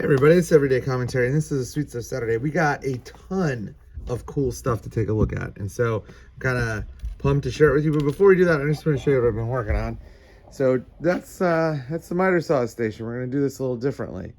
Hey everybody, it's Everyday Commentary, and this is a Sweet Stuff Saturday. We got a ton of cool stuff to take a look at, and so I'm kind of pumped to share it with you. But before we do that, I just want to show you what I've been working on. So that's the miter saw station. We're going to do this a little differently.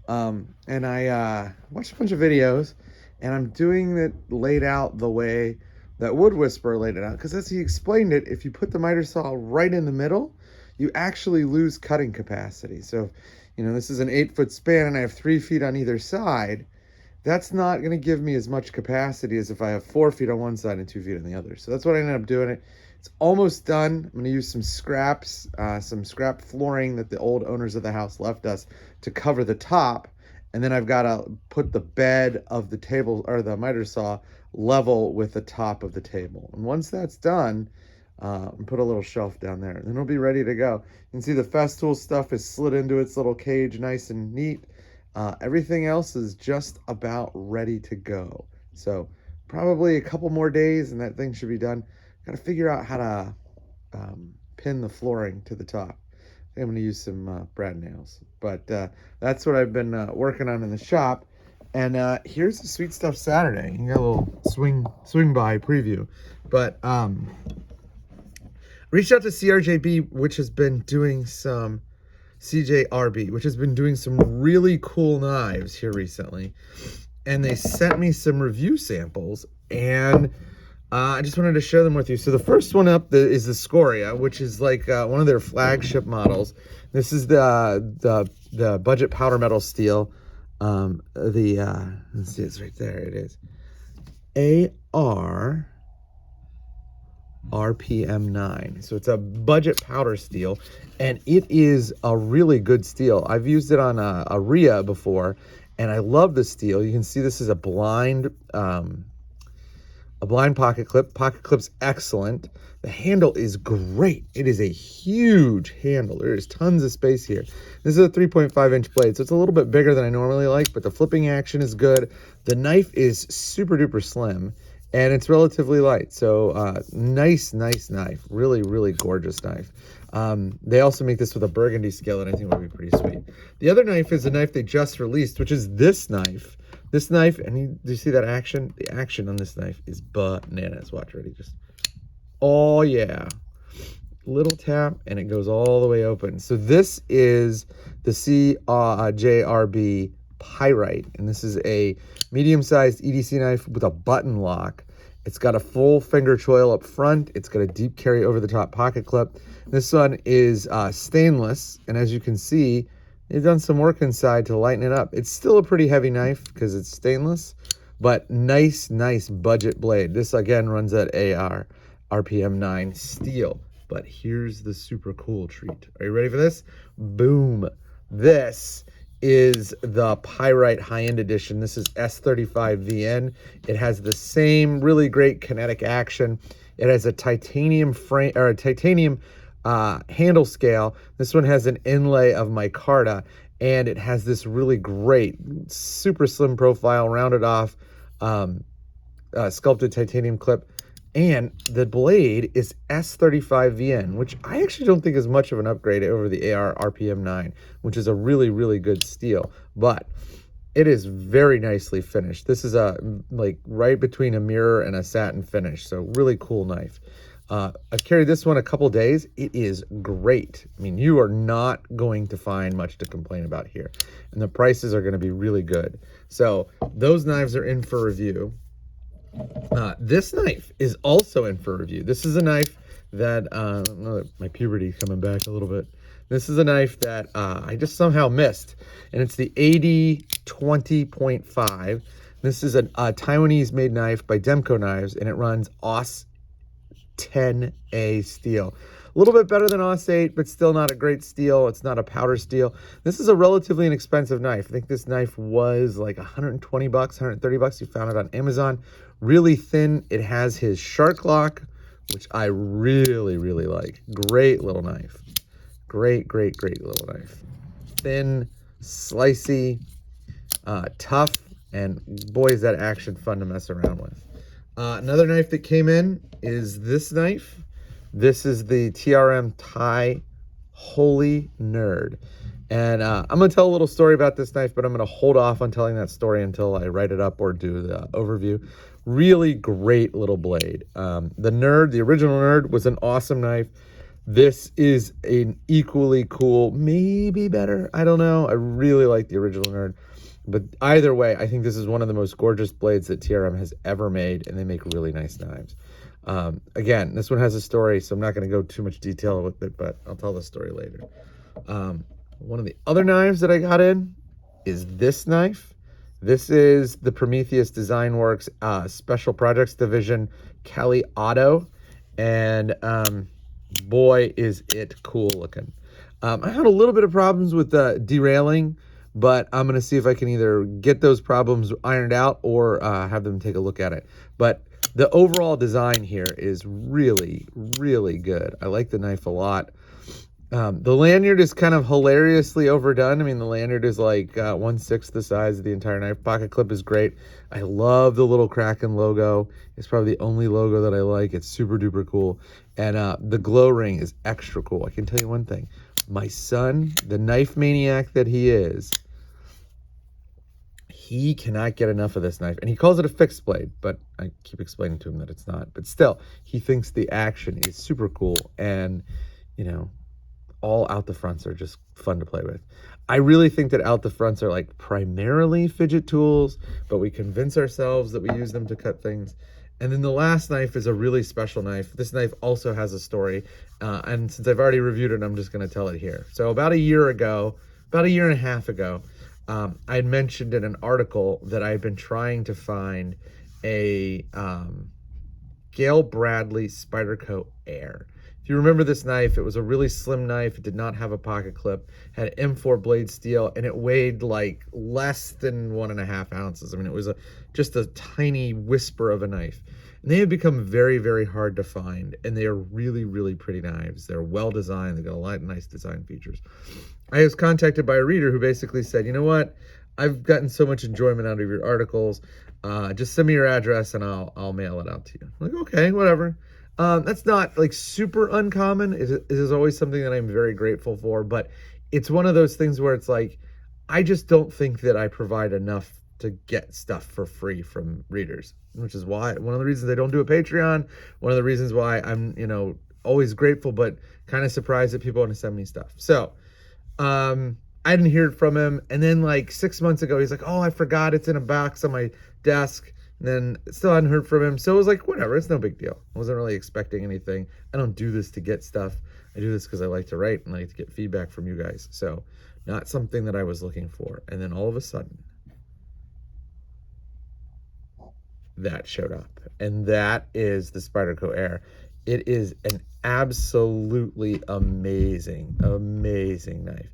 And I watched a bunch of videos, and I'm doing it laid out the way that Wood Whisperer laid it out, because as he explained it, if you put the miter saw right in the middle, you actually lose cutting capacity. So you know, this is an 8-foot span and I have 3 feet on either side. That's not going to give me as much capacity as if I have 4 feet on one side and 2 feet on the other. So that's what I ended up doing. It's almost done. I'm going to use some scraps, some scrap flooring that the old owners of the house left us to cover the top. And then I've got to put the bed of the table or the miter saw level with the top of the table. And once that's done, put a little shelf down there, and then it'll be ready to go. You can see the Festool stuff is slid into its little cage nice and neat. Everything else is just about ready to go. So probably a couple more days and that thing should be done. Got to figure out how to pin the flooring to the top. I'm going to use some brad nails, but that's what I've been working on in the shop. And here's the Sweet Stuff Saturday. You got a little swing by preview, but reached out to CRJB, which has been doing some CJRB, which has been doing some really cool knives here recently. And they sent me some review samples, and I just wanted to share them with you. So the first one up is the Scoria, which is like one of their flagship models. This is the budget powder metal steel. Let's see, it's right there. It is RPM 9. So it's a budget powder steel, and it is a really good steel. I've used it on a RIA before, and I love the steel. You can see this is a blind pocket clip. Pocket clip's excellent. The handle is great. It is a huge handle. There is tons of space here. This is a 3.5-inch blade, so it's a little bit bigger than I normally like, but the flipping action is good. The knife is super duper slim, and it's relatively light. So nice knife. Really gorgeous knife. They also make this with a burgundy scale that I think would be pretty sweet. The other knife is a knife they just released, which is this knife. This knife, and do you see that action? The action on this knife is bananas. Watch, ready? Just, oh yeah. Little tap, and it goes all the way open. So this is the CRJRB Pyrite, and this is a medium-sized EDC knife with a button lock. It's got a full finger choil up front. It's got a deep carry over the top pocket clip. This one is stainless, and as you can see, they've done some work inside to lighten it up. It's still a pretty heavy knife because it's stainless, but nice budget blade. This again runs at RPM 9 steel. But here's the super cool treat. Are you ready for this? Boom. This is the Pyrite high-end edition. This is S35VN. It has the same really great kinetic action. It has a titanium frame, or a titanium handle scale. This one has an inlay of micarta, and it has this really great, super slim profile, rounded off, sculpted titanium clip. And the blade is S35VN, which I actually don't think is much of an upgrade over the AR RPM 9, which is a really good steel. But it is very nicely finished. This is like right between a mirror and a satin finish, so really cool knife. I've carried this one a couple days. It is great. I mean, you are not going to find much to complain about here. And the prices are going to be really good. So those knives are in for review. This knife is also in for review. This is a knife that, I don't know, my puberty is coming back a little bit. This is a knife that I just somehow missed, and it's the AD20.5. This is a Taiwanese-made knife by Demco Knives, and it runs AUS 10A steel. A little bit better than AUS 8, but still not a great steel. It's not a powder steel. This is a relatively inexpensive knife. I think this knife was like 120 bucks, 130 bucks. You found it on Amazon. Really thin. It has his shark lock, which I really like. Great little knife. Great little knife. Thin, slicey, tough, and boy, is that action fun to mess around with. Another knife that came in is this knife. This is the TRM Holy Nerd. And I'm going to tell a little story about this knife, but I'm going to hold off on telling that story until I write it up or do the overview. Really great little blade. The Nerd, the original Nerd, was an awesome knife. This is an equally cool, maybe better, I don't know. I really like the original Nerd. But either way, I think this is one of the most gorgeous blades that TRM has ever made, and they make really nice knives. Again, this one has a story, so I'm not going to go too much detail with it, but I'll tell the story later. One of the other knives that I got in is this knife. This is the Prometheus Design Works Special Projects Division Kelly Auto, and boy, is it cool looking. I had a little bit of problems with derailing, but I'm going to see if I can either get those problems ironed out or have them take a look at it. But the overall design here is really, really good. I like the knife a lot. The lanyard is kind of hilariously overdone. I mean, the lanyard is like 1/6 the size of the entire knife. Pocket clip is great. I love the little Kraken logo. It's probably the only logo that I like. It's super duper cool. And the glow ring is extra cool. I can tell you one thing. My son, the knife maniac that he is, he cannot get enough of this knife. And he calls it a fixed blade, but I keep explaining to him that it's not. But still, he thinks the action is super cool. And, you know, all out the fronts are just fun to play with. I really think that out the fronts are like primarily fidget tools, but we convince ourselves that we use them to cut things. And then the last knife is a really special knife. This knife also has a story. And since I've already reviewed it, I'm just going to tell it here. So about a year and a half ago, I had mentioned in an article that I had been trying to find a Gail Bradley Spyderco Air. If you remember this knife, it was a really slim knife. It did not have a pocket clip, had M4 blade steel, and it weighed like less than 1.5 ounces. I mean, it was just a tiny whisper of a knife. And they have become very, very hard to find, and they are really, really pretty knives. They're well designed. They've got a lot of nice design features. I was contacted by a reader who basically said, you know what? I've gotten so much enjoyment out of your articles. Just send me your address and I'll mail it out to you. I'm like, okay, whatever. That's not like super uncommon. It is always something that I'm very grateful for, but it's one of those things where it's like, I just don't think that I provide enough to get stuff for free from readers, which is why one of the reasons I don't do a Patreon, one of the reasons why I'm, you know, always grateful, but kind of surprised that people want to send me stuff. So, I didn't hear from him. And then like 6 months ago, he's like, oh, I forgot it's in a box on my desk. And then still hadn't heard from him. So it was like, whatever, it's no big deal. I wasn't really expecting anything. I don't do this to get stuff. I do this because I like to write and I like to get feedback from you guys. So not something that I was looking for. And then all of a sudden, that showed up. And that is the Spyderco Air. It is an absolutely amazing, amazing knife.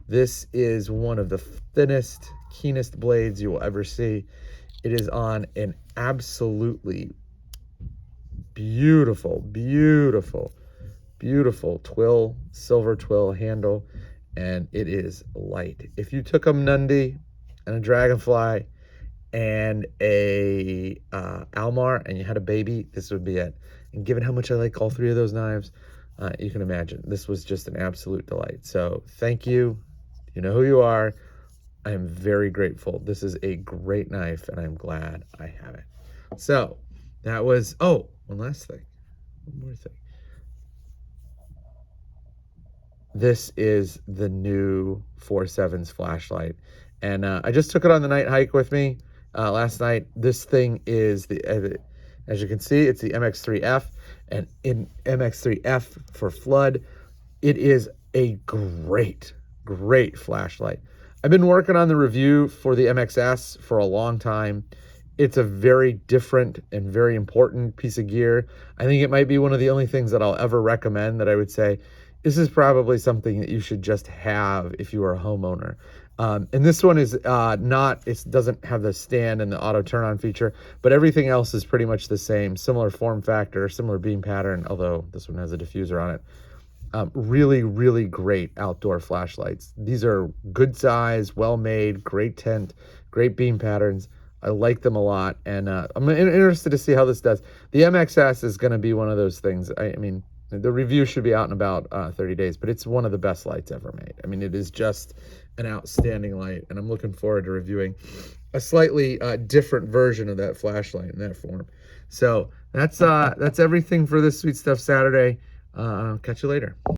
This is one of the thinnest, keenest blades you will ever see. It is on an absolutely beautiful, beautiful, beautiful twill, silver twill handle, and it is light. If you took a Nundy and a Dragonfly and a Almar and you had a baby, this would be it. And given how much I like all three of those knives, you can imagine this was just an absolute delight. So thank you. You know who you are. I am very grateful. This is a great knife, and I'm glad I have it. So that was, oh, one last thing. One more thing. This is the new 4.7's flashlight. And I just took it on the night hike with me last night. This thing is, as you can see, it's the MX3F. And in MX3F for flood, it is a great, great flashlight. I've been working on the review for the MXS for a long time. It's a very different and very important piece of gear. I think it might be one of the only things that I'll ever recommend that I would say, this is probably something that you should just have if you are a homeowner. And this one is it doesn't have the stand and the auto turn on feature, but everything else is pretty much the same. Similar form factor, similar beam pattern, although this one has a diffuser on it. Really, really great outdoor flashlights. These are good size, well made, great tint, great beam patterns. I like them a lot, and I'm interested to see how this does. The MXS is going to be one of those things. I mean, The review should be out in about 30 days, but it's one of the best lights ever made. I mean, it is just an outstanding light, and I'm looking forward to reviewing a slightly different version of that flashlight in that form. So that's everything for this Sweet Stuff Saturday. Catch you later.